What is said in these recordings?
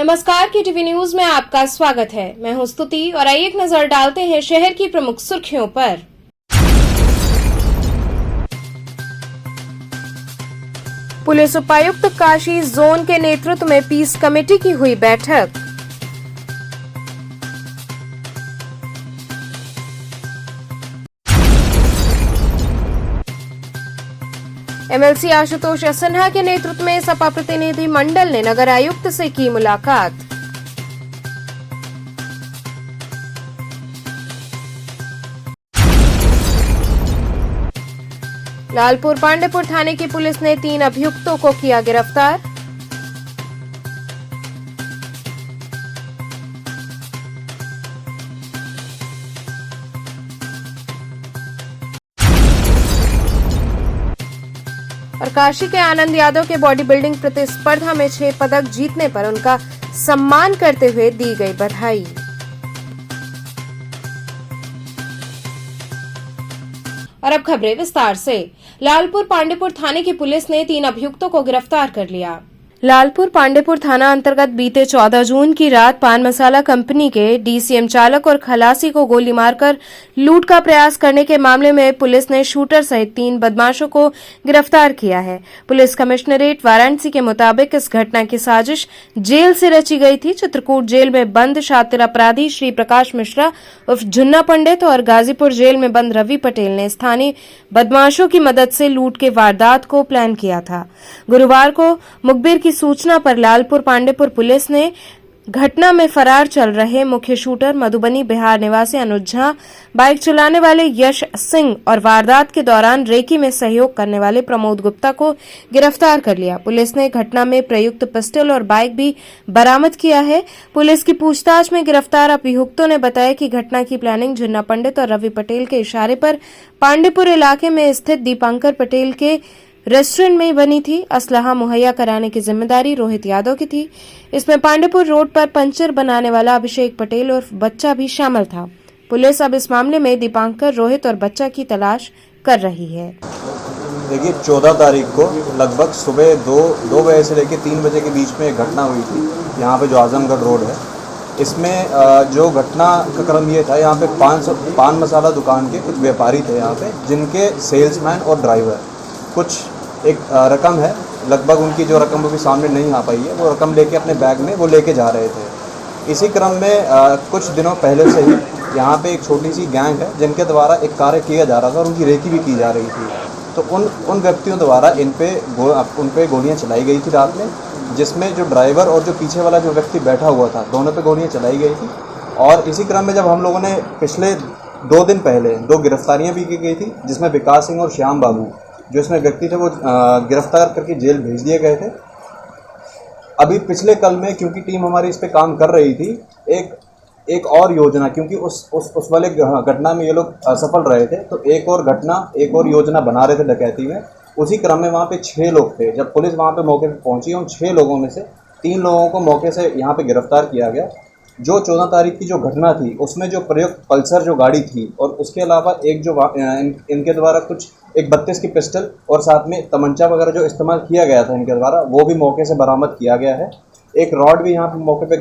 नमस्कार, के TV news में आपका स्वागत है। मैं हूं स्तुति और आइए एक नजर डालते हैं शहर की प्रमुख सुर्खियों पर। पुलिस उपायुक्त काशी जोन के नेतृत्व में पीस कमेटी की हुई बैठक। एमएलसी आशुतोष सिन्हा के नेतृत्व में सपा प्रतिनिधि मंडल ने नगर आयुक्त से की मुलाकात। लालपुर पांडेपुर थाने की पुलिस ने 3 अभियुक्तों को किया गिरफ्तार। और काशी के आनंद यादव के बॉडी बिल्डिंग प्रतिस्पर्धा में 6 पदक जीतने पर उनका सम्मान करते हुए दी गई बधाई। और अब खबरें विस्तार से। लालपुर पांडेपुर थाने की पुलिस ने 3 अभियुक्तों को गिरफ्तार कर लिया। लालपुर पांडेपुर थाना अंतर्गत बीते 14 जून की रात पान मसाला कंपनी के डीसीएम चालक और खलासी को गोली मारकर लूट का प्रयास करने के मामले में पुलिस ने शूटर सहित 3 बदमाशों को गिरफ्तार किया है। पुलिस कमिश्नरेट वाराणसी के मुताबिक इस घटना की साजिश जेल से रची गई थी। चित्रकूट जेल में बंद शातिर अपराधी श्री प्रकाश मिश्रा उर्फ झुन्ना पंडित और गाजीपुर जेल में बंद रवि पटेल ने स्थानीय बदमाशों की मदद से लूट के वारदात को प्लान किया था। गुरुवार को मुखबिर की सूचना पर लालपुर पांडेपुर पुलिस ने घटना में फरार चल रहे मुख्य शूटर मधुबनी बिहार निवासी अनुज झा, बाइक चलाने वाले यश सिंह और वारदात के दौरान रेकी में सहयोग करने वाले प्रमोद गुप्ता को गिरफ्तार कर लिया। पुलिस ने घटना में प्रयुक्त पिस्टल और बाइक भी बरामद किया है। पुलिस की पूछताछ में गिरफ्तार अभियुक्तों ने बताया कि घटना की प्लानिंग झुन्ना पंडित और रवि पटेल के इशारे पर पांडेपुर इलाके में स्थित दीपांकर पटेल के रेस्टोरेंट में बनी थी। असलहा मुहैया कराने की जिम्मेदारी रोहित यादव की थी। इसमें पांडेपुर रोड पर पंचर बनाने वाला अभिषेक पटेल और बच्चा भी शामिल था। पुलिस अब इस मामले में दीपांकर, रोहित और बच्चा की तलाश कर रही है। देखिए 14 तारीख को लगभग सुबह 2 बजे से लेकर 3 बजे के बीच में एक घटना हुई थी यहाँ पे जो आजमगढ़ रोड है। इसमें जो घटना का क्रम ये था, यहाँ पे पान मसाला दुकान के कुछ व्यापारी थे यहाँ पे, जिनके सेल्समैन और ड्राइवर कुछ एक रकम है, लगभग उनकी जो रकम वो भी सामने नहीं आ पाई है, वो रकम लेके अपने बैग में वो लेके जा रहे थे। इसी क्रम में कुछ दिनों पहले से ही यहाँ पे एक छोटी सी गैंग है जिनके द्वारा एक कार्य किया जा रहा था और उनकी रेकी भी की जा रही थी। तो उन व्यक्तियों द्वारा उन पे गोलियाँ चलाई गई थी रात में, जिसमें जो ड्राइवर और जो पीछे वाला जो व्यक्ति बैठा हुआ था, दोनों पे गोलियाँ चलाई गई थी। और इसी क्रम में जब हम लोगों ने पिछले 2 दिन पहले 2 गिरफ्तारियाँ भी की गई थी, जिसमें विकास सिंह और श्याम बाबू जो इसमें व्यक्ति थे वो गिरफ्तार करके जेल भेज दिए गए थे। अभी पिछले कल में क्योंकि टीम हमारी इस पे काम कर रही थी, एक और योजना, क्योंकि उस वाले घटना में ये लोग असफल रहे थे, तो एक और योजना बना रहे थे डकैती में। उसी क्रम में वहाँ पे 6 लोग थे। जब पुलिस वहाँ पे मौके पे पहुंची, उन 6 लोगों में से 3 लोगों को मौके से यहाँ पे गिरफ्तार किया गया। जो 14 तारीख की जो घटना थी उसमें जो प्रयुक्त पल्सर जो गाड़ी थी और उसके अलावा एक जो इनके द्वारा कुछ एक 32 की पिस्टल और साथ में तमंचा वगैरह जो इस्तेमाल किया गया था इनके द्वारा, वो भी मौके से बरामद किया गया है। एक रॉड भी यहाँ पे मौके पे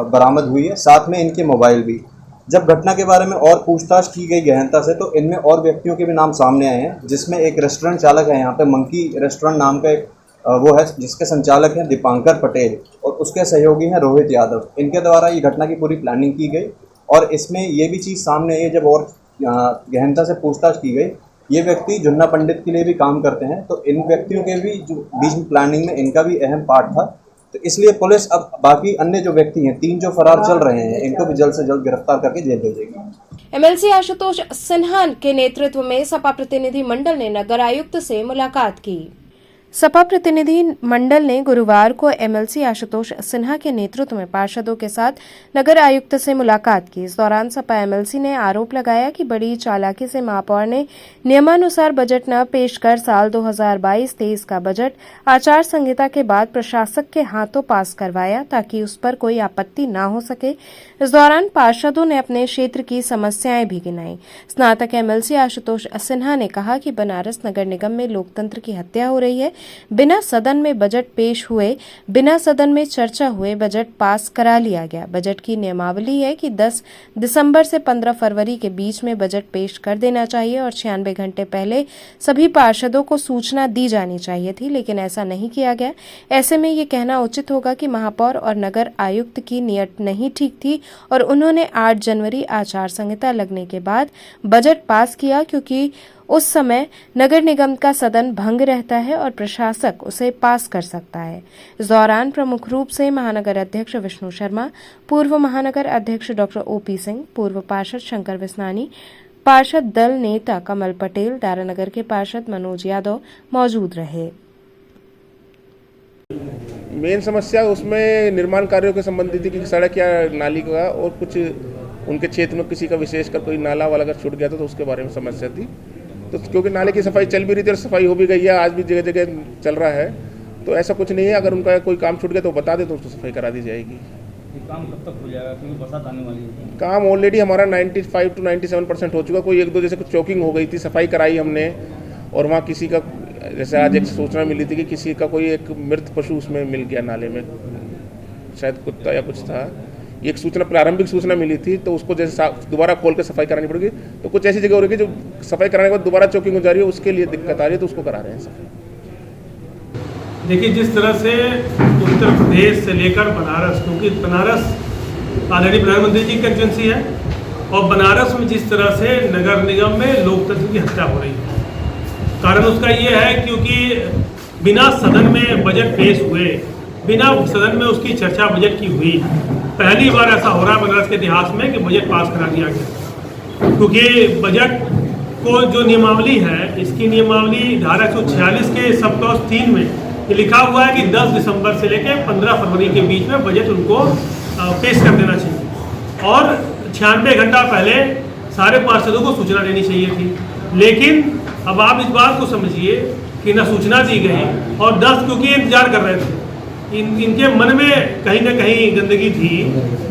बरामद हुई है, साथ में इनके मोबाइल भी। जब घटना के बारे में और पूछताछ की गई गहनता से, तो इनमें और व्यक्तियों के भी नाम सामने आए हैं, जिसमें एक रेस्टोरेंट चालक है यहाँ पे, मंकी रेस्टोरेंट नाम का एक वो है, जिसके संचालक हैं दीपांकर पटेल और उसके सहयोगी हैं रोहित यादव। इनके द्वारा ये घटना की पूरी प्लानिंग की गई और इसमें ये भी चीज़ सामने आई है, जब और गहनता से पूछताछ की गई, ये व्यक्ति झुन्ना पंडित के लिए भी काम करते हैं, तो इन व्यक्तियों के भी जो बीच में प्लानिंग में इनका भी अहम पार्ट था। तो इसलिए पुलिस अब बाकी अन्य जो व्यक्ति हैं, 3 जो फरार चल रहे हैं, इनको भी जल्द से जल्द गिरफ्तार करके जेल भेजेगी। एमएलसी आशुतोष सिन्हा के नेतृत्व में सपा प्रतिनिधि मंडल ने नगर आयुक्त से मुलाकात की। सपा प्रतिनिधि मंडल ने गुरुवार को एमएलसी आशुतोष सिन्हा के नेतृत्व में पार्षदों के साथ नगर आयुक्त से मुलाकात की। इस दौरान सपा एमएलसी ने आरोप लगाया कि बड़ी चालाकी से महापौर ने नियमानुसार बजट न पेश कर साल 2022-23 का बजट आचार संहिता के बाद प्रशासक के हाथों पास करवाया, ताकि उस पर कोई आपत्ति न हो सके। इस दौरान पार्षदों ने अपने क्षेत्र की समस्याएं भी गिनाई। स्नातक एमएलसी आशुतोष सिन्हा ने कहा कि बनारस नगर निगम में लोकतंत्र की हत्या हो रही है। बिना सदन में बजट पेश हुए, बिना सदन में चर्चा हुए बजट पास करा लिया गया। बजट की नियमावली है कि 10 दिसंबर से 15 फरवरी के बीच में बजट पेश कर देना चाहिए और 96 घंटे पहले सभी पार्षदों को सूचना दी जानी चाहिए थी, लेकिन ऐसा नहीं किया गया। ऐसे में ये कहना उचित होगा कि महापौर और नगर आयुक्त की नीयत नहीं ठीक थी और उन्होंने 8 जनवरी आचार संहिता लगने के बाद बजट पास किया, क्योंकि उस समय नगर निगम का सदन भंग रहता है और प्रशासक उसे पास कर सकता है। इस दौरान प्रमुख रूप से महानगर अध्यक्ष विष्णु शर्मा, पूर्व महानगर अध्यक्ष डॉक्टर ओपी सिंह, पूर्व पार्षद शंकर विसनानी, पार्षद दल नेता कमल पटेल, दारानगर के पार्षद मनोज यादव मौजूद रहे। मेन समस्या उसमें निर्माण कार्यों के संबंधित थी कि सड़क या नाली का और कुछ उनके क्षेत्र में किसी का विशेषकर कोई नाला वाला अगर छूट गया था तो उसके बारे में समस्या थी। तो क्योंकि नाले की सफाई चल भी रही थी और सफाई हो भी गई है, आज भी जगह जगह चल रहा है, तो ऐसा कुछ नहीं है। अगर उनका कोई काम छूट गया तो बता दे तो उसको सफाई करा दी जाएगी। काम कब तक हो जाएगा, क्योंकि बरसात आने वाली है? काम ऑलरेडी हमारा 95 to 97% हो चुका। कोई एक दो जैसे कुछ चौकिंग हो गई थी, सफाई कराई हमने, और वहाँ किसी का जैसे आज एक सूचना मिली थी कि किसी का कोई एक मृत पशु उसमें मिल गया नाले में, शायद कुत्ता या कुछ था। एक सूचना प्रारंभिक सूचना मिली थी, तो उसको जैसे दोबारा खोल के सफाई करानी पड़ेगी। तो कुछ ऐसी जगह हो रही है जो सफाई कराने के बाद दोबारा चौकिंग हो जा रही है, उसके लिए दिक्कत आ रही है, तो उसको करा रहे हैं सफाई। देखिए, जिस तरह से उत्तर प्रदेश से लेकर बनारस, क्योंकि बनारस आदरणीय प्रधानमंत्री जी की कंस्टिट्यूंसी है, और बनारस में जिस तरह से नगर निगम में लोकतंत्र की हत्या हो रही है, कारण उसका ये है क्योंकि बिना सदन में बजट पेश हुए, बिना सदन में उसकी चर्चा बजट की हुई, पहली बार ऐसा हो रहा है बनारस के इतिहास में कि बजट पास करा दिया गया। क्योंकि बजट को जो नियमावली है, इसकी नियमावली धारा 146 के सब क्लॉज 3 में ये लिखा हुआ है कि 10 दिसंबर से लेकर 15 फरवरी के बीच में बजट उनको पेश कर देना चाहिए और 96 घंटा पहले सारे पार्षदों को सूचना देनी चाहिए थी। लेकिन अब आप इस बात को समझिए कि न सूचना दी गई और 10 क्योंकि इंतजार कर रहे थे, इनके मन में कहीं ना कहीं गंदगी थी।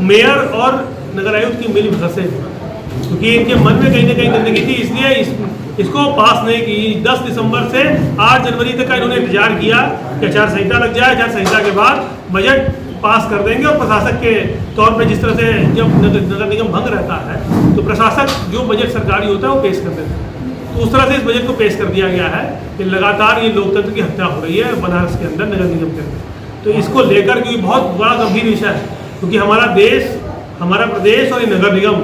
मेयर और नगर आयुक्त की मिल भससे, क्योंकि इनके मन में कहीं ना कहीं गंदगी थी, इसलिए इसको पास नहीं की। 10 दिसंबर से 8 जनवरी तक का इन्होंने इंतजार किया कि आचार संहिता लग जाए, आचार संहिता के बाद बजट पास कर देंगे। और प्रशासक के तौर पे जिस तरह से जब नगर निगम भंग रहता है तो प्रशासक जो बजट सरकारी होता है वो पेश कर देता है। तो उस तरह से इस बजट को पेश कर दिया गया है कि लगातार ये लोकतंत्र की हत्या हो रही है बनारस के अंदर, नगर निगम के अंदर। तो इसको लेकर क्योंकि बहुत बड़ा गंभीर विषय है, क्योंकि हमारा देश, हमारा प्रदेश और ये नगर निगम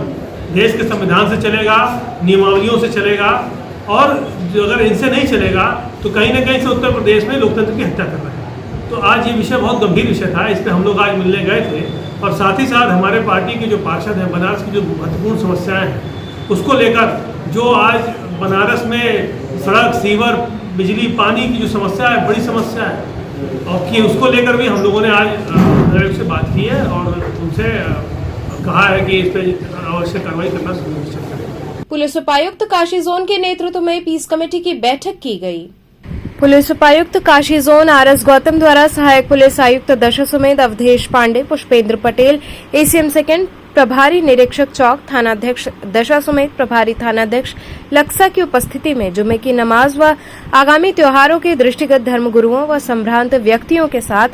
देश के संविधान से चलेगा, नियमावलियों से चलेगा, और जो अगर इनसे नहीं चलेगा तो कहीं ना कहीं से उत्तर प्रदेश में लोकतंत्र की हत्या कर रहा है। तो आज ये विषय बहुत गंभीर विषय था, इस पर हम लोग आज मिलने गए थे और साथ ही साथ हमारे पार्टी के जो पार्षद हैं, बनारस की जो महत्वपूर्ण समस्याएं हैं उसको लेकर, जो आज बनारस में सड़क, सीवर, बिजली, पानी की जो समस्या है, बड़ी समस्या है, और कि उसको लेकर भी हम लोगों ने आज नगर से बात की है और उनसे कहा है कि इस पर आवश्यक कार्रवाई करना सुनिश्चित करें। पुलिस उपायुक्त काशी जोन के नेतृत्व में पीस कमेटी की बैठक की गई। पुलिस उपायुक्त काशी जोन आर.एस. गौतम द्वारा सहायक पुलिस आयुक्त दशा सुमेध अवधेश पांडे, पुष्पेंद्र पटेल, एसीएम सेकंड, प्रभारी निरीक्षक चौक, थानाध्यक्ष दशा समेत प्रभारी थानाध्यक्ष लक्सा की उपस्थिति में जुमे की नमाज व आगामी त्योहारों के दृष्टिगत धर्मगुरुओं व संभ्रांत व्यक्तियों के साथ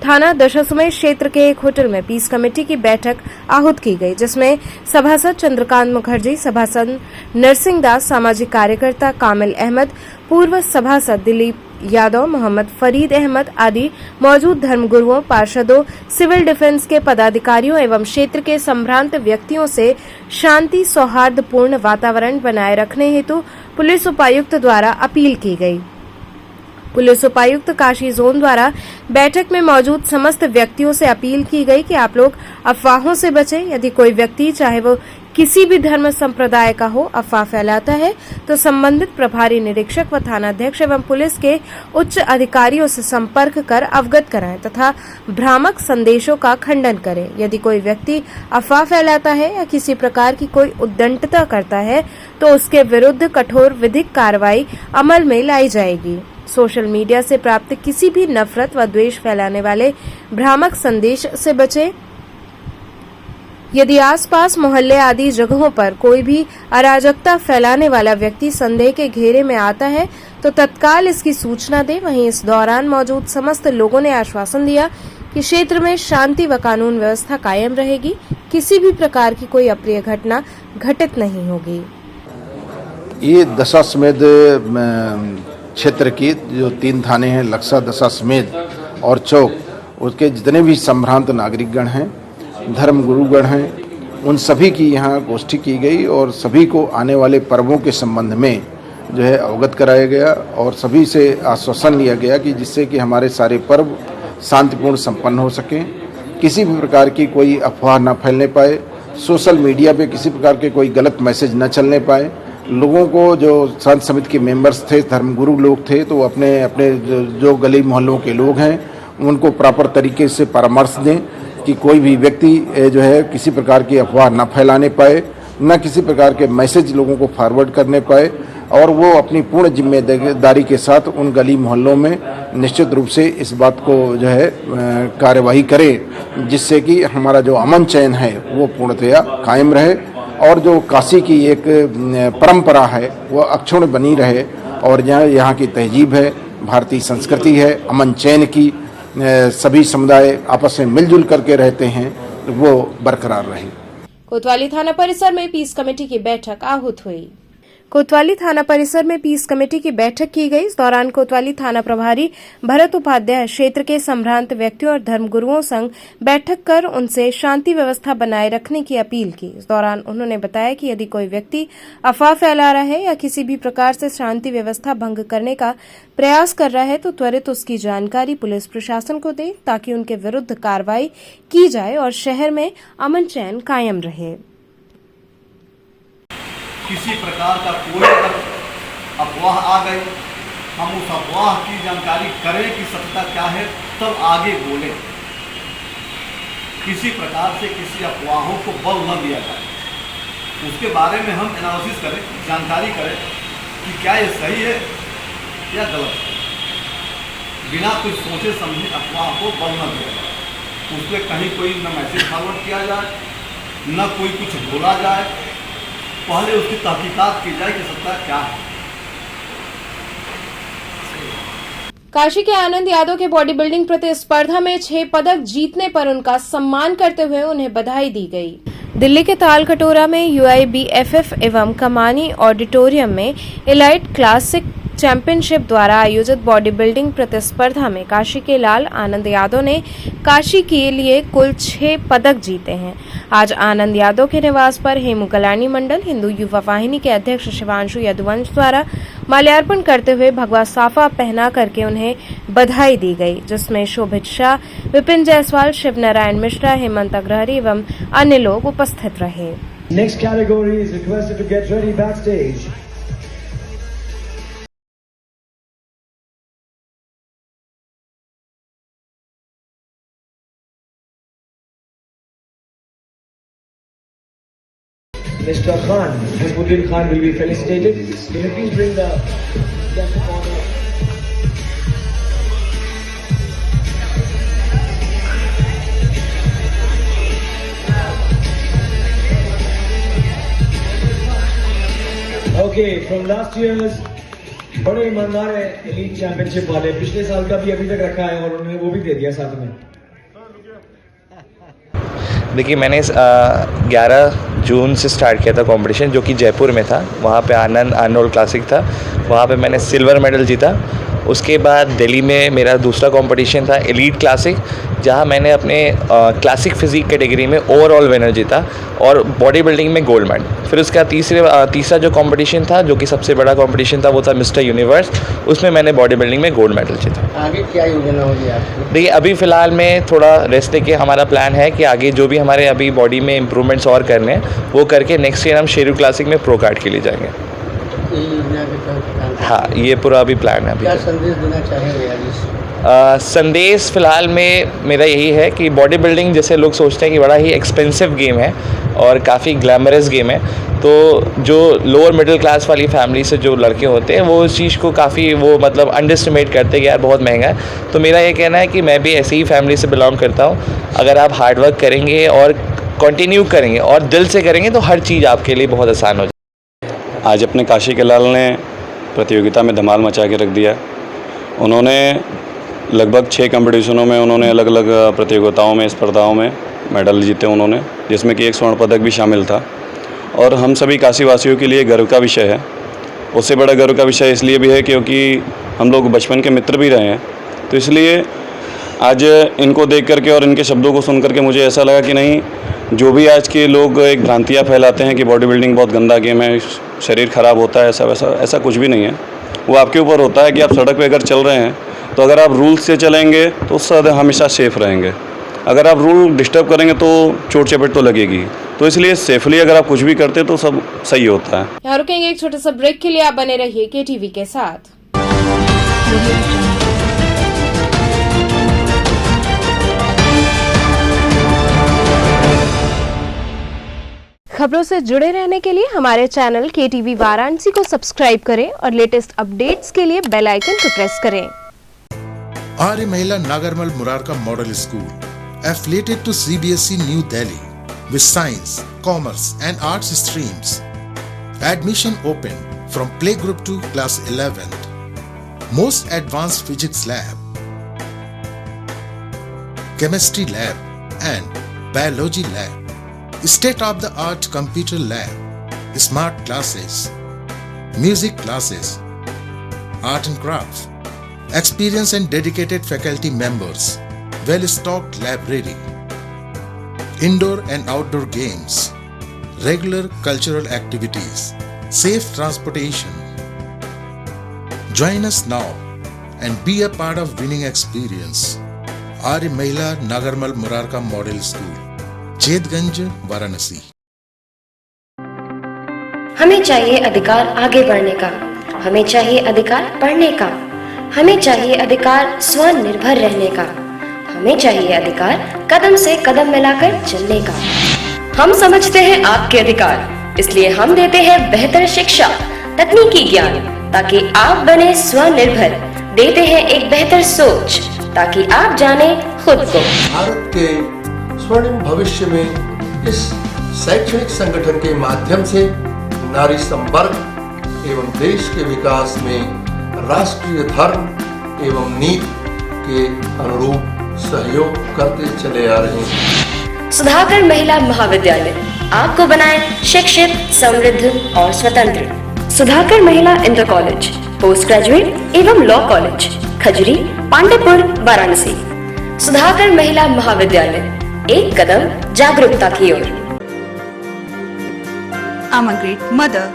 थाना दशा समेत क्षेत्र के एक होटल में पीस कमेटी की बैठक आहूत की गई, जिसमें सभासद चंद्रकांत मुखर्जी, सभासद नरसिंह दास, सामाजिक कार्यकर्ता कामिल अहमद, पूर्व सभासद दिलीप यादव, मोहम्मद फरीद अहमद आदि मौजूद धर्मगुरुओं, पार्षदों, सिविल डिफेंस के पदाधिकारियों एवं क्षेत्र के संभ्रांत व्यक्तियों से शांति सौहार्दपूर्ण वातावरण बनाए रखने हेतु पुलिस उपायुक्त द्वारा अपील की गई। पुलिस उपायुक्त काशी जोन द्वारा बैठक में मौजूद समस्त व्यक्तियों से अपील की गई कि आप लोग अफवाहों से बचें। यदि कोई व्यक्ति, चाहे वो किसी भी धर्म संप्रदाय का हो, अफवाह फैलाता है तो संबंधित प्रभारी निरीक्षक व थानाध्यक्ष एवं पुलिस के उच्च अधिकारियों से संपर्क कर अवगत कराएं तथा भ्रामक संदेशों का खंडन करें। यदि कोई व्यक्ति अफवाह फैलाता है या किसी प्रकार की कोई उद्दंडता करता है तो उसके विरुद्ध कठोर विधिक कार्रवाई अमल में लाई जाएगी। सोशल मीडिया से प्राप्त किसी भी नफरत व द्वेष फैलाने वाले भ्रामक संदेश से बचें। यदि आसपास मोहल्ले आदि जगहों पर कोई भी अराजकता फैलाने वाला व्यक्ति संदेह के घेरे में आता है तो तत्काल इसकी सूचना दे। वहीं इस दौरान मौजूद समस्त लोगों ने आश्वासन दिया कि क्षेत्र में शांति व कानून व्यवस्था कायम रहेगी, किसी भी प्रकार की कोई अप्रिय घटना घटित नहीं होगी। ये दशाश्वमेध क्षेत्र की जो 3 थाने हैं, लक्सा, दशाश्वमेध और चौक, उसके जितने भी संभ्रांत नागरिकगण हैं, धर्म गुरुगण हैं, उन सभी की यहाँ गोष्ठी की गई और सभी को आने वाले पर्वों के संबंध में जो है अवगत कराया गया और सभी से आश्वासन लिया गया कि जिससे कि हमारे सारे पर्व शांतिपूर्ण संपन्न हो सकें, किसी भी प्रकार की कोई अफवाह न फैलने पाए, सोशल मीडिया पे किसी प्रकार के कोई गलत मैसेज न चलने पाए। लोगों को जो संत समिति के मेंबर्स थे, धर्मगुरु लोग थे, तो अपने अपने जो गली मोहल्लों के लोग हैं उनको प्रॉपर तरीके से परामर्श दें कि कोई भी व्यक्ति जो है किसी प्रकार की अफवाह न फैलाने पाए, न किसी प्रकार के मैसेज लोगों को फॉरवर्ड करने पाए और वो अपनी पूर्ण जिम्मेदारी के साथ उन गली मोहल्लों में निश्चित रूप से इस बात को जो है कार्यवाही करें, जिससे कि हमारा जो अमन चैन है वो पूर्णतया कायम रहे और जो काशी की एक परंपरा है वो अक्षुण्ण बनी रहे और यहाँ की तहजीब है, भारतीय संस्कृति है, अमन चैन की, सभी समुदाय आपस में मिलजुल करके रहते हैं, वो बरकरार रहे। कोतवाली थाना परिसर में पीस कमेटी की बैठक आहूत हुई। कोतवाली थाना परिसर में पीस कमेटी की बैठक की गई। इस दौरान कोतवाली थाना प्रभारी भरत उपाध्याय क्षेत्र के संभ्रांत व्यक्तियों और धर्मगुरुओं संग बैठक कर उनसे शांति व्यवस्था बनाए रखने की अपील की। इस दौरान उन्होंने बताया कि यदि कोई व्यक्ति अफवाह फैला रहा है या किसी भी प्रकार से शांति व्यवस्था भंग करने का प्रयास कर रहा है तो त्वरित उसकी जानकारी पुलिस प्रशासन को दे ताकि उनके विरुद्ध कार्रवाई की जाए और शहर में अमन चैन कायम रहे। किसी प्रकार का कोई अगर अफवाह आ गई, हम उस अफवाह की जानकारी करें कि सत्यता क्या है, तब आगे बोलें। किसी प्रकार से किसी अफवाहों को बल न दिया जाए, उसके बारे में हम एनालिसिस करें, जानकारी करें कि क्या ये सही है या गलत है। बिना कुछ सोचे समझे अफवाह को बल न दिया जाए, उस पर कहीं कोई न मैसेज फॉरवर्ड किया जाए, न कोई कुछ बोला जाए, पहले उसकी तहकीकात की जाए कि सत्ता क्या है। काशी के आनंद यादव के बॉडी बिल्डिंग प्रतिस्पर्धा में 6 पदक जीतने पर उनका सम्मान करते हुए उन्हें बधाई दी गई। दिल्ली के तालकटोरा में UIBFF एवं कमानी ऑडिटोरियम में एलाइट क्लासिक चैंपियनशिप द्वारा आयोजित बॉडी बिल्डिंग प्रतिस्पर्धा में काशी के लाल आनंद यादव ने काशी के लिए कुल 6 पदक जीते हैं। आज आनंद यादव के निवास पर हेमू कल्याणी मंडल हिंदू युवा वाहिनी के अध्यक्ष शिवांशु यदुवंश द्वारा माल्यार्पण करते हुए भगवा साफा पहना करके उन्हें बधाई दी गई, जिसमें शोभित शाह, विपिन जायसवाल, शिव नारायण मिश्रा, हेमंत अग्रहरी एवं अन्य लोग उपस्थित रहे। Next category is requested to get ready backstage. Mr. Khan, Hasbuddin Khan will be felicitated. Can you please bring the guest of honor? Okay, from last year's बड़े ईमानदार है एलीट चैंपियनशिप वाले, पिछले साल का भी अभी तक रखा है और उन्होंने वो भी दे दिया साथ में। देखिए, मैंने 11 जून से स्टार्ट किया था कंपटीशन, जो कि जयपुर में था। वहाँ पे आनंद आर्नोल्ड क्लासिक था, वहाँ पे मैंने सिल्वर मेडल जीता। उसके बाद दिल्ली में मेरा दूसरा कंपटीशन था एलीट क्लासिक, जहाँ मैंने अपने क्लासिक फिजिक कैटेगरी में ओवरऑल विनर जीता और बॉडी बिल्डिंग में गोल्ड मेडल। फिर उसका तीसरा जो कंपटीशन था, जो कि सबसे बड़ा कंपटीशन था, वो था मिस्टर यूनिवर्स। उसमें मैंने बॉडी बिल्डिंग में गोल्ड मेडल जीता। आगे क्या योजना होगी आपकी? देखिए, अभी फ़िलहाल में थोड़ा रेस्ट लेके हमारा प्लान है कि आगे जो भी हमारे अभी बॉडी में इम्प्रूवमेंट्स और करने हैं वो करके नेक्स्ट ईयर हम शेरू क्लासिक में प्रो कार्ड के लिए जाएंगे। हाँ, ये पूरा अभी प्लान है। अभी क्या संदेश देना चाहेंगे संदेश फ़िलहाल में मेरा यही है कि बॉडी बिल्डिंग, जैसे लोग सोचते हैं कि बड़ा ही एक्सपेंसिव गेम है और काफ़ी ग्लैमरस गेम है, तो जो लोअर मिडिल क्लास वाली फैमिली से जो लड़के होते हैं वो उस चीज़ को काफ़ी मतलब अंडरस्टिमेट करते हैं कि यार बहुत महंगा है। तो मेरा ये कहना है कि मैं भी ऐसी ही फैमिली से बिलोंग करता हूँ। अगर आप हार्ड वर्क करेंगे और कंटिन्यू करेंगे और दिल से करेंगे तो हर चीज़ आपके लिए बहुत आसान हो जाए। आज अपने काशी के लाल ने प्रतियोगिता में धमाल मचा के रख दिया। उन्होंने लगभग 6 कंपटीशनों में उन्होंने अलग अलग प्रतियोगिताओं में स्पर्धाओं में मेडल जीते उन्होंने, जिसमें कि एक स्वर्ण पदक भी शामिल था। और हम सभी काशीवासियों के लिए गर्व का विषय है। उससे बड़ा गर्व का विषय इसलिए भी है क्योंकि हम लोग बचपन के मित्र भी रहे हैं, तो इसलिए आज इनको देख करके और इनके शब्दों को सुन करके मुझे ऐसा लगा कि नहीं, जो भी आज के लोग एक भ्रांतियाँ फैलाते हैं कि बॉडी बिल्डिंग बहुत गंदा गेम है, शरीर ख़राब होता है, ऐसा वैसा, ऐसा कुछ भी नहीं है। वो आपके ऊपर होता है कि आप सड़क पे अगर चल रहे हैं तो अगर आप रूल्स से चलेंगे तो उससे हमेशा सेफ़ रहेंगे। अगर आप रूल डिस्टर्ब करेंगे तो चोट चपेट तो लगेगी। तो इसलिए सेफली अगर आप कुछ भी करते तो सब सही होता है। यहाँ रुकेंगे एक छोटे सा ब्रेक के लिए, आप बने रहिए KTV के साथ। खबरों से जुड़े रहने के लिए हमारे चैनल KTV वाराणसी को सब्सक्राइब करें और लेटेस्ट अपडेट्स के लिए बेल आइकन को प्रेस करें। आर्य महिला Nagarmal Murarka model school affiliated to CBSE New Delhi with science, commerce and arts streams. Admission open from playgroup to class 11th. Most advanced physics lab, chemistry lab and biology lab. State-of-the-art computer lab, smart classes, music classes, art and crafts. Experienced and dedicated faculty members. Well-stocked library, indoor and outdoor games, regular cultural activities, safe transportation. Join us now and be a part of winning experience. Arya Mahila Nagarmal Murarka Model School, Chetganj, Varanasi. हमें चाहिए अधिकार आगे बढ़ने का, हमें चाहिए अधिकार पढ़ने का, हमें चाहिए अधिकार स्वनिर्भर रहने का, हमें चाहिए अधिकार कदम से कदम मिलाकर चलने का। हम समझते हैं आपके अधिकार, इसलिए हम देते हैं बेहतर शिक्षा, तकनीकी ज्ञान, ताकि आप बने स्वनिर्भर। देते हैं एक बेहतर सोच, ताकि आप जाने खुद को। भारत के स्वर्णिम भविष्य में इस शैक्षणिक संगठन के माध्यम से नारी संवर्ग एवं देश के विकास में राष्ट्रीय धर्म एवं नीति के अनुरूप सहयोग करते चले आ रहे हैं। सुधाकर महिला महाविद्यालय आपको बनाए शिक्षित, समृद्ध और स्वतंत्र। सुधाकर महिला इंटर कॉलेज, पोस्ट ग्रेजुएट एवं लॉ कॉलेज, खजरी, पांडेपुर, वाराणसी। सुधाकर महिला महाविद्यालय, एक कदम जागरूकता की ओर। I'm a great mother.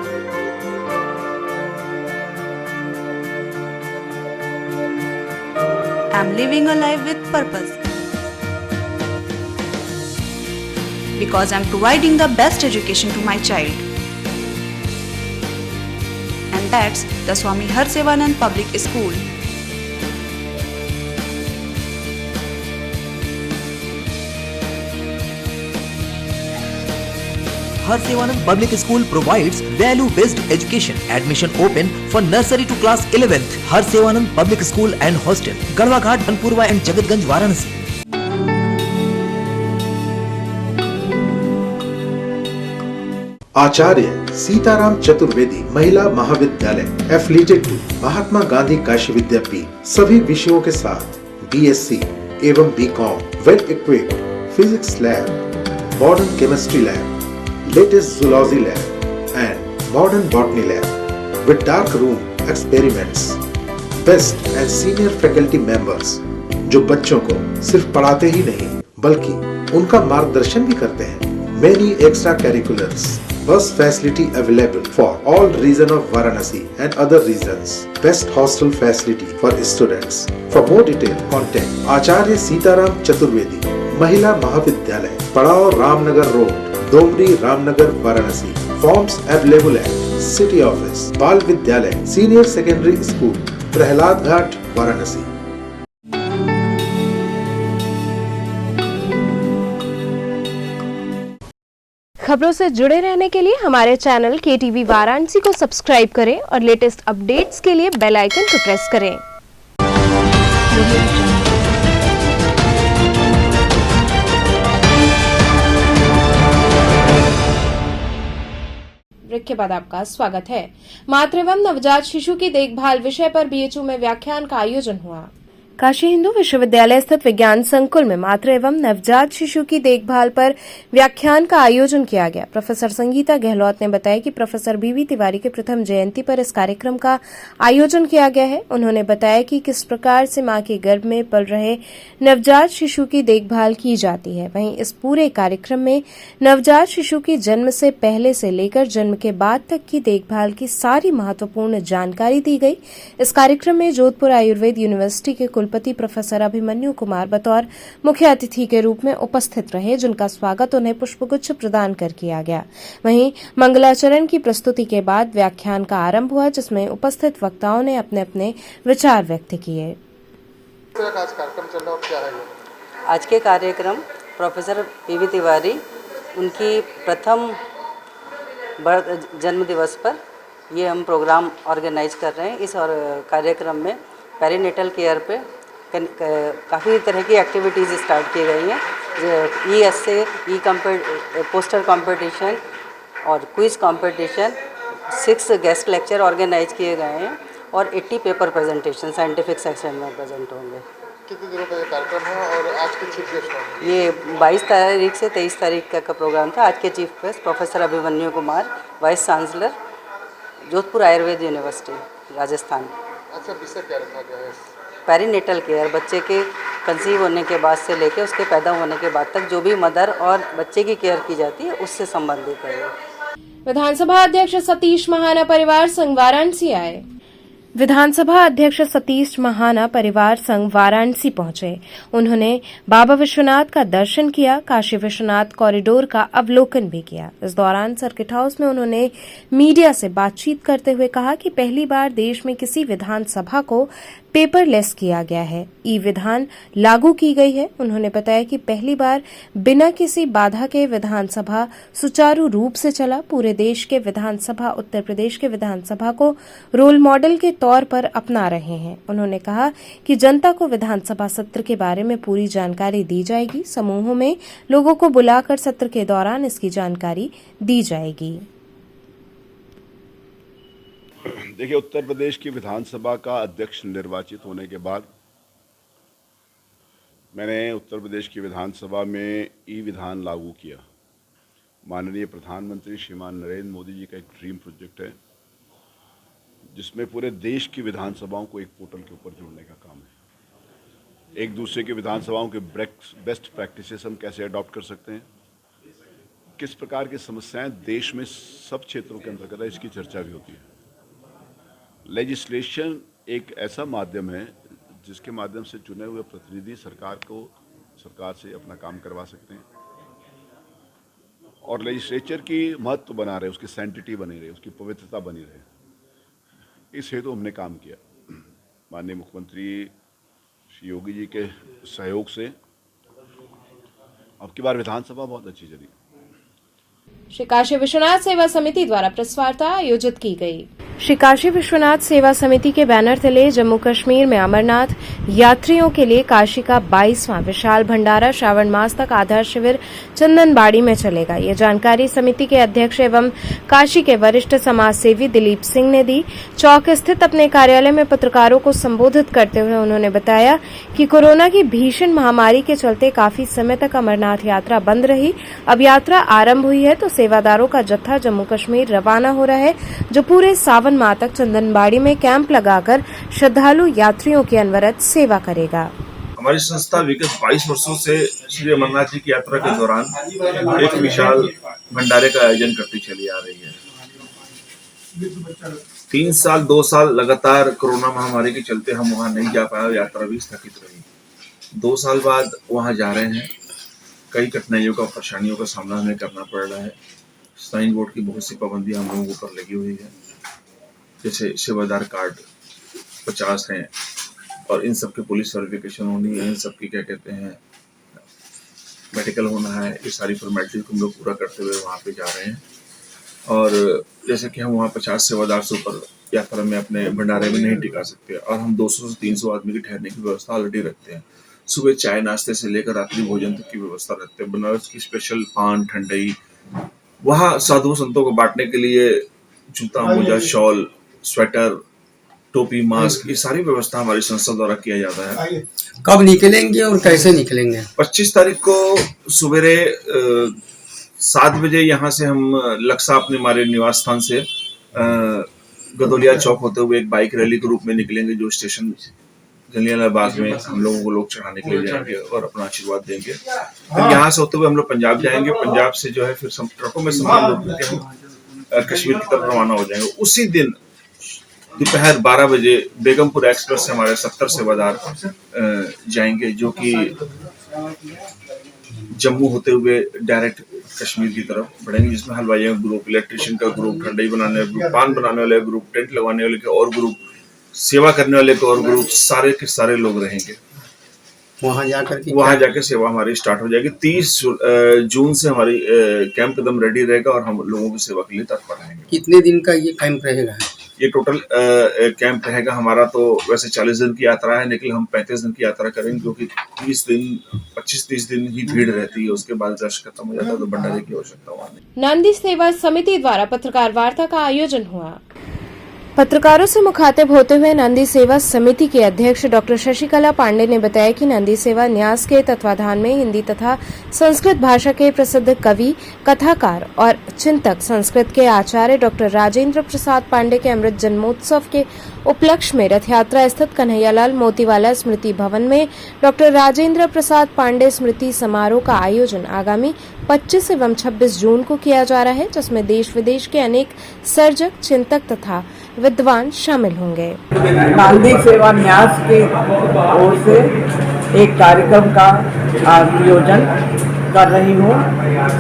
I'm living a life with purpose. Because I'm providing the best education to my child. And that's the Swami Harsevanand Public School. Harsevanand Public School provides value-based education. Admission open for nursery to class 11th. Harsevanand Public School and Hostel, Garwaghat, Banpurwa and Jagatganj, Varanasi. आचार्य सीताराम चतुर्वेदी महिला महाविद्यालय affiliated to Mahatma Gandhi Kashi विद्यापीठ, सभी विषयों के साथ BSc एवं BCom, well equipped physics lab, modern chemistry lab, latest zoology lab and modern botany lab with dark room experiments. Best and senior faculty members जो बच्चों को सिर्फ पढ़ाते ही नहीं बल्कि उनका मार्गदर्शन भी करते हैं। Many extra curriculars, bus facility available for all region of Varanasi and other regions. Best hostel facility for students. For more detail, contact Acharya Sitaram Chaturvedi, Mahila Mahavidyalaya, Padao Ramnagar Road, Domri, Ramnagar, Varanasi. Forms available है city office, बाल विद्यालय, senior secondary school, Prahlad घाट, वाराणसी। खबरों से जुड़े रहने के लिए हमारे चैनल KTV वाराणसी को सब्सक्राइब करें और लेटेस्ट अपडेट्स के लिए बेल आइकन को प्रेस करें। ब्रेक के बाद आपका स्वागत है। मातृ एवं नवजात शिशु की देखभाल विषय पर बीएचयू में व्याख्यान का आयोजन हुआ। काशी हिंदू विश्वविद्यालय स्थित विज्ञान संकुल में मातृ एवं नवजात शिशु की देखभाल पर व्याख्यान का आयोजन किया गया। प्रोफेसर संगीता गहलोत ने बताया कि प्रोफेसर बीवी तिवारी के प्रथम जयंती पर इस कार्यक्रम का आयोजन किया गया है। उन्होंने बताया कि किस प्रकार से मां के गर्भ में पल रहे नवजात शिशु की देखभाल की जाती है। वहीं इस पूरे कार्यक्रम में नवजात शिशु की जन्म से पहले से लेकर जन्म के बाद तक की देखभाल की सारी महत्वपूर्ण जानकारी दी गई। इस कार्यक्रम में जोधपुर आयुर्वेद यूनिवर्सिटी के कुलपति प्रोफेसर अभिमन्यु कुमार बतौर मुख्य अतिथि के रूप में उपस्थित रहे, जिनका स्वागत उन्हें पुष्पगुच्छ प्रदान कर किया गया। वहीं मंगलाचरण की प्रस्तुति के बाद व्याख्यान का आरंभ हुआ, जिसमें उपस्थित वक्ताओं ने अपने अपने विचार व्यक्त किए। आज के कार्यक्रम प्रोफेसर बीवी तिवारी उनकी प्रथम जन्म दिवस पर ये हम प्रोग्राम ऑर्गेनाइज कर रहे हैं। इस कार्यक्रम में पेरीनेटल केयर पे काफ़ी तरह की एक्टिविटीज़ स्टार्ट की गई हैं। ई एस्से, पोस्टर कंपटीशन और quiz competition, 6 guest lecture organise किए गए हैं और 80 पेपर प्रेजेंटेशन साइंटिफिक सेक्शन में प्रेजेंट होंगे। कितने दिनों का ये कार्यक्रम है और आज के चीफ गेस्ट कौन? ये 22 तारीख से 23 तारीख का प्रोग्राम था। आज के chief guest professor Abhimanyu Kumar, vice chancellor, Jodhpur Ayurveda university, Rajasthan. अच्छा, विषय क्या रखा गया है? पेरीनेटल केयर, बच्चे के कंसीव होने के बाद से लेकर उसके पैदा होने के बाद तक जो भी मदर और बच्चे की केयर की जाती है उससे संबंधित है। विधानसभा अध्यक्ष सतीश महाना परिवार संघ वाराणसी आए। विधानसभा अध्यक्ष सतीश महाना परिवार संघ वाराणसी पहुंचे। उन्होंने बाबा विश्वनाथ का दर्शन किया, काशी विश्वनाथ कॉरिडोर का अवलोकन भी किया। इस दौरान सर्किट हाउस में उन्होंने मीडिया से बातचीत करते हुए कहा कि पहली बार देश में किसी विधानसभा को पेपरलेस किया गया है, ई विधान लागू की गई है। उन्होंने बताया कि पहली बार बिना किसी बाधा के विधानसभा सुचारू रूप से चला। पूरे देश के विधानसभा उत्तर प्रदेश के विधानसभा को रोल मॉडल के तौर पर अपना रहे हैं। उन्होंने कहा कि जनता को विधानसभा सत्र के बारे में पूरी जानकारी दी जाएगी। समूहों में लोगों को बुलाकर सत्र के दौरान इसकी जानकारी दी जाएगी। देखिए, उत्तर प्रदेश की विधानसभा का अध्यक्ष निर्वाचित होने के बाद मैंने उत्तर प्रदेश की विधानसभा में ई विधान लागू किया। माननीय प्रधानमंत्री श्रीमान नरेंद्र मोदी जी का एक ड्रीम प्रोजेक्ट है, जिसमें पूरे देश की विधानसभाओं को एक पोर्टल के ऊपर जोड़ने का काम है। एक दूसरे की विधानसभाओं के बेस्ट प्रैक्टिसेस हम कैसे अडॉप्ट कर सकते हैं, किस प्रकार की समस्याएं देश में सब क्षेत्रों के अंतर्गत है, इसकी चर्चा भी होती है। लेजिस्लेशन एक ऐसा माध्यम है जिसके माध्यम से चुने हुए प्रतिनिधि सरकार से अपना काम करवा सकते हैं और लेजिस्लेचर की महत्व बना रहे, उसकी सैंटिटी बनी रहे, उसकी पवित्रता बनी रहे। इस हेतु हमने काम किया। माननीय मुख्यमंत्री श्री योगी जी के सहयोग से अब की बार विधानसभा बहुत अच्छी चली। श्री काशी विश्वनाथ सेवा समिति द्वारा प्रेस वार्ता आयोजित की गई। श्री काशी विश्वनाथ सेवा समिति के बैनर तले जम्मू कश्मीर में अमरनाथ यात्रियों के लिए काशी का 22वां विशाल भंडारा श्रावण मास तक आधार शिविर चंदनबाड़ी में चलेगा। ये जानकारी समिति के अध्यक्ष एवं काशी के वरिष्ठ समाज सेवी दिलीप सिंह ने दी। चौक स्थित अपने कार्यालय में पत्रकारों को संबोधित करते हुए उन्होंने बताया कि कोरोना की भीषण महामारी के चलते काफी समय तक अमरनाथ यात्रा बंद रही। अब यात्रा आरंभ हुई है तो सेवादारों का जत्था जम्मू कश्मीर रवाना हो रहा है, जो पूरे सावन माह तक चंदनबाड़ी में कैंप लगाकर श्रद्धालु यात्रियों की अनवरत सेवा करेगा। हमारी संस्था विगत 22 वर्षों से श्री अमरनाथ जी की यात्रा के दौरान एक विशाल भंडारे का आयोजन करती चली आ रही है। 2 साल लगातार कोरोना महामारी के चलते हम वहां नहीं जा पाए, यात्रा भी स्थगित रही। 2 साल बाद वहां जा रहे हैं। कई कठिनाइयों का, परेशानियों का सामना हमें करना पड़ रहा है। साइन बोर्ड की बहुत सी पाबंदियां हम लोगों पर लगी हुई है, जैसे सेवादार कार्ड 50 हैं और इन सब की पुलिस वेरिफिकेशन होनी है, इन सब की क्या कहते हैं मेडिकल होना है। ये सारी फॉर्मेलिटी को हम लोग पूरा करते हुए वहाँ पे जा रहे हैं। और जैसे कि हम वहाँ 50 सेवादार से ऊपर यात्रा में अपने भंडारे में नहीं टिका सकते और हम 200 से 300 आदमी की ठहरने की व्यवस्था ऑलरेडी रखते हैं। सुबह चाय नाश्ते से लेकर रात्रि भोजन तक की व्यवस्था रखते हैं। बनारस की स्पेशल पान, ठंडई वहाँ साधु संतों को बांटने के लिए जूता, मोजा, शॉल, स्वेटर, टोपी, मास्क, ये सारी व्यवस्था हमारी संस्था द्वारा किया जाता है। कब निकलेंगे और कैसे निकलेंगे? 25 तारीख को सवेरे 7 बजे यहाँ से हम लक्सा अपने हमारे निवास स्थान से गदौलिया चौक होते हुए एक बाइक रैली के रूप में निकलेंगे, जो स्टेशन जलियांवाला बाग में हम लोगों को लोग चढ़ाने के लिए जाएंगे और अपना आशीर्वाद देंगे। फिर यहाँ से होते हुए हम लोग पंजाब जाएंगे। पंजाब से जो है फिर ट्रकों में सामान लोड करके हम कश्मीर की तरफ रवाना हो जाएंगे। उसी दिन दोपहर 12 बजे बेगमपुर एक्सप्रेस से हमारे 70 सेवादार जाएंगे, जो कि जम्मू होते हुए डायरेक्ट कश्मीर की तरफ बढ़ेंगे, जिसमें हलवाइयों का ग्रुप, इलेक्ट्रिशियन का ग्रुप, ठंडाई बनाने वाले ग्रुप, पान बनाने वाले ग्रुप, टेंट लगवाने वाले के और ग्रुप, सेवा करने वाले के और ग्रुप, सारे के सारे लोग रहेंगे। वहाँ जाकर सेवा हमारी स्टार्ट हो जाएगी। 30 जून से हमारी कैंप एकदम रेडी रहेगा और हम लोगों की सेवा के लिए तत्पर रहेंगे। कितने दिन का ये कैंप रहेगा? ये टोटल कैंप रहेगा हमारा, तो वैसे 40 दिन की यात्रा है, लेकिन हम 35 दिन की यात्रा करेंगे, क्योंकि 25-30 दिन ही भीड़ रहती है। उसके बाद रश खत्म हो जाता है, तो भंडारे की आवश्यकता वहाँ नहीं। नंदी सेवा समिति द्वारा पत्रकार वार्ता का आयोजन हुआ। पत्रकारों से मुखातिब होते हुए नंदी सेवा समिति के अध्यक्ष डॉक्टर शशिकला पांडे ने बताया कि नंदी सेवा न्यास के तत्वाधान में हिंदी तथा संस्कृत भाषा के प्रसिद्ध कवि, कथाकार और चिंतक, संस्कृत के आचार्य डॉक्टर राजेंद्र प्रसाद पांडे के अमृत जन्मोत्सव के उपलक्ष्य में रथ यात्रा स्थित कन्हैयालाल मोतीवाला स्मृति भवन में डॉक्टर राजेंद्र प्रसाद पांडे स्मृति समारोह का आयोजन आगामी 25 एवं 26 जून को किया जा रहा है, जिसमें देश विदेश के अनेक सर्जक, चिंतक तथा विद्वान शामिल होंगे। नांदी सेवा न्यास की ओर से एक कार्यक्रम का आयोजन कर रही हूँ।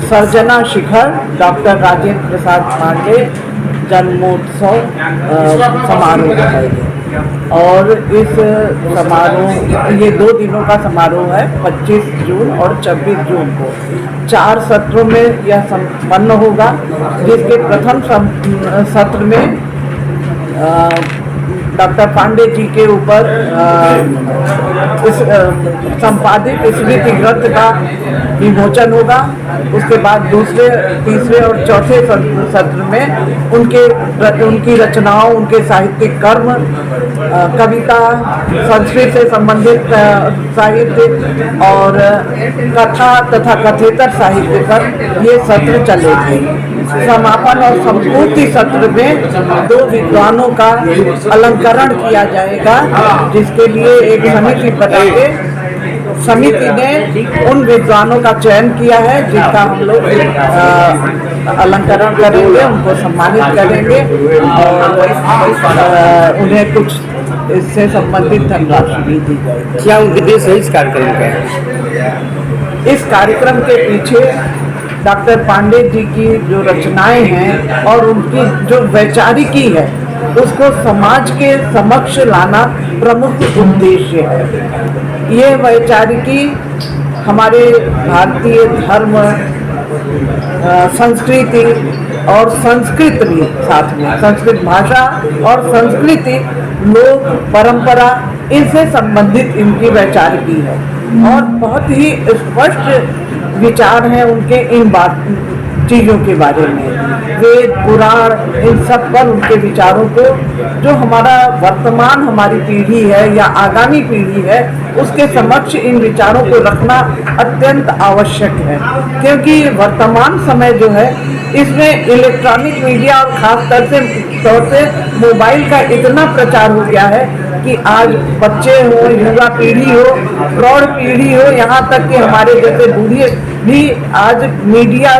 सर्जना शिखर डॉक्टर राजेंद्र प्रसाद पांडे जन्मोत्सव समारोह है और इस समारोह, ये 2 दिनों का समारोह है, 25 जून और 26 जून को 4 सत्रों में यह संपन्न होगा, जिसके प्रथम सत्र में डॉक्टर पांडे जी के ऊपर संपादित स्मृति ग्रंथ का विमोचन होगा। उसके बाद दूसरे, तीसरे और चौथे सत्र में उनकी रचनाओं, उनके साहित्यिक कर्म, कविता, संस्कृत से संबंधित साहित्य और कथा तथा कथेतर साहित्य पर ये सत्र चलेंगे। समापन और संपूर्ति सत्र में 2 विद्वानों का अलंकरण किया जाएगा, जिसके लिए एक समिति बना के समिति ने उन विद्वानों का चयन किया है, जिनका हम लोग अलंकरण करेंगे, उनको सम्मानित करेंगे और उन्हें कुछ इससे संबंधित धनराशि भी दी जाएगी। क्या उद्देश्य है इस कार्यक्रम का? इस कार्यक्रम के पीछे डॉक्टर पांडे जी की जो रचनाएं हैं और उनकी जो वैचारिकी है, उसको समाज के समक्ष लाना प्रमुख उद्देश्य है। ये वैचारिकी हमारे भारतीय धर्म, संस्कृति और संस्कृत भी साथ में, संस्कृत भाषा और संस्कृति, लोक परंपरा, इनसे संबंधित इनकी वैचारिकी है और बहुत ही स्पष्ट विचार हैं उनके इन चीज़ों के बारे में। वेद, पुराण, इन सब पर उनके विचारों को, जो हमारा वर्तमान हमारी पीढ़ी है या आगामी पीढ़ी है, उसके समक्ष इन विचारों को रखना अत्यंत आवश्यक है, क्योंकि वर्तमान समय जो है इसमें इलेक्ट्रॉनिक मीडिया और खास तौर से मोबाइल का इतना प्रचार हो गया है कि आज बच्चे हो, युवा पीढ़ी हो, प्रौढ़ पीढ़ी हो, यहाँ तक कि हमारे जैसे बूढ़े भी आज मीडिया,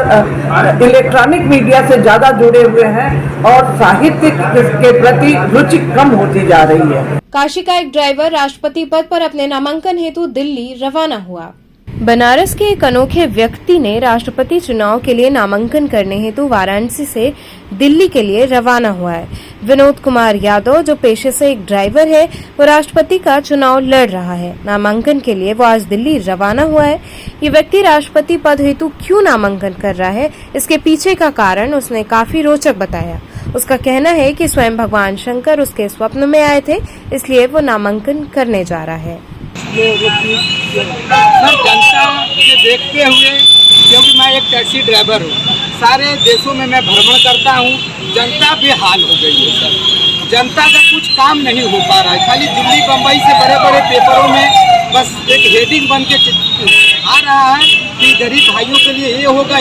इलेक्ट्रॉनिक मीडिया से ज़्यादा जुड़े हुए हैं और साहित्य के प्रति रुचि कम होती जा रही है। काशी का एक ड्राइवर राष्ट्रपति पद पर अपने नामांकन हेतु दिल्ली रवाना हुआ। बनारस के एक अनोखे व्यक्ति ने राष्ट्रपति चुनाव के लिए नामांकन करने हेतु वाराणसी से दिल्ली के लिए रवाना हुआ है। विनोद कुमार यादव, जो पेशे से एक ड्राइवर है, वो राष्ट्रपति का चुनाव लड़ रहा है। नामांकन के लिए वो आज दिल्ली रवाना हुआ है। ये व्यक्ति राष्ट्रपति पद हेतु क्यों नामांकन कर रहा है, इसके पीछे का कारण उसने काफी रोचक बताया। उसका कहना है कि स्वयं भगवान शंकर उसके स्वप्न में आए थे, इसलिए वो नामांकन करने जा रहा है। सर, जनता के देखते हुए, क्योंकि मैं एक टैक्सी ड्राइवर हूँ, सारे देशों में मैं भ्रमण करता हूँ, जनता बेहाल हो गई है सर। जनता का कुछ काम नहीं हो पा रहा है। खाली दिल्ली बम्बई से बड़े बड़े पेपरों में बस एक हेडिंग बन के आ रहा है कि गरीब भाइयों के लिए ये होगा,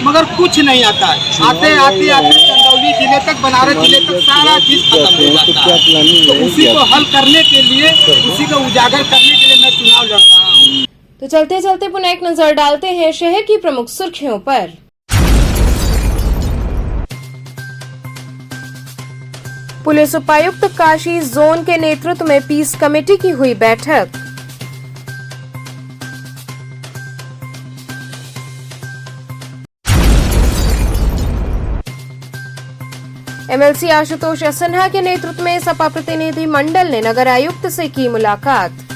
मगर कुछ नहीं आता है। आते आते आते चंदौली जिले तक, बनारस जिले तक सारा चीज खत्म हो जाता है। तो उसी को हल करने के लिए, उसी को उजागर करने के लिए मैं चुनाव लड़ रहा हूँ। तो चलते चलते पुनः एक नजर डालते हैं शहर की प्रमुख सुर्खियों पर। पुलिस उपायुक्त काशी जोन के नेतृत्व में पीस कमेटी की हुई बैठक। एमएलसी आशुतोष सिन्हा के नेतृत्व में सपा प्रतिनिधि मंडल ने नगर आयुक्त से की मुलाकात।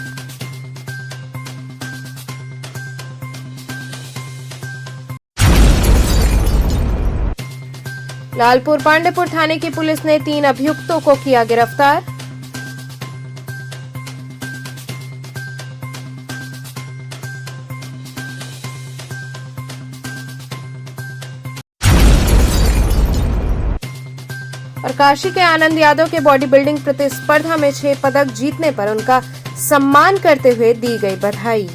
लालपुर पांडेपुर थाने की पुलिस ने 3 अभियुक्तों को किया गिरफ्तार। और काशी के आनंद यादव के बॉडी बिल्डिंग प्रतिस्पर्धा में 6 पदक जीतने पर उनका सम्मान करते हुए दी गई बधाई।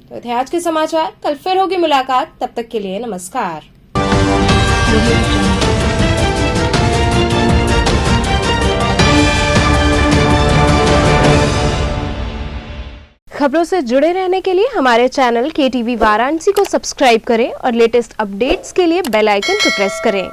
तो थे आज के समाचार, कल फिर होगी मुलाकात, तब तक के लिए नमस्कार। खबरों से जुड़े रहने के लिए हमारे चैनल KTV वाराणसी को सब्सक्राइब करें और लेटेस्ट अपडेट्स के लिए बेल आइकन को प्रेस करें।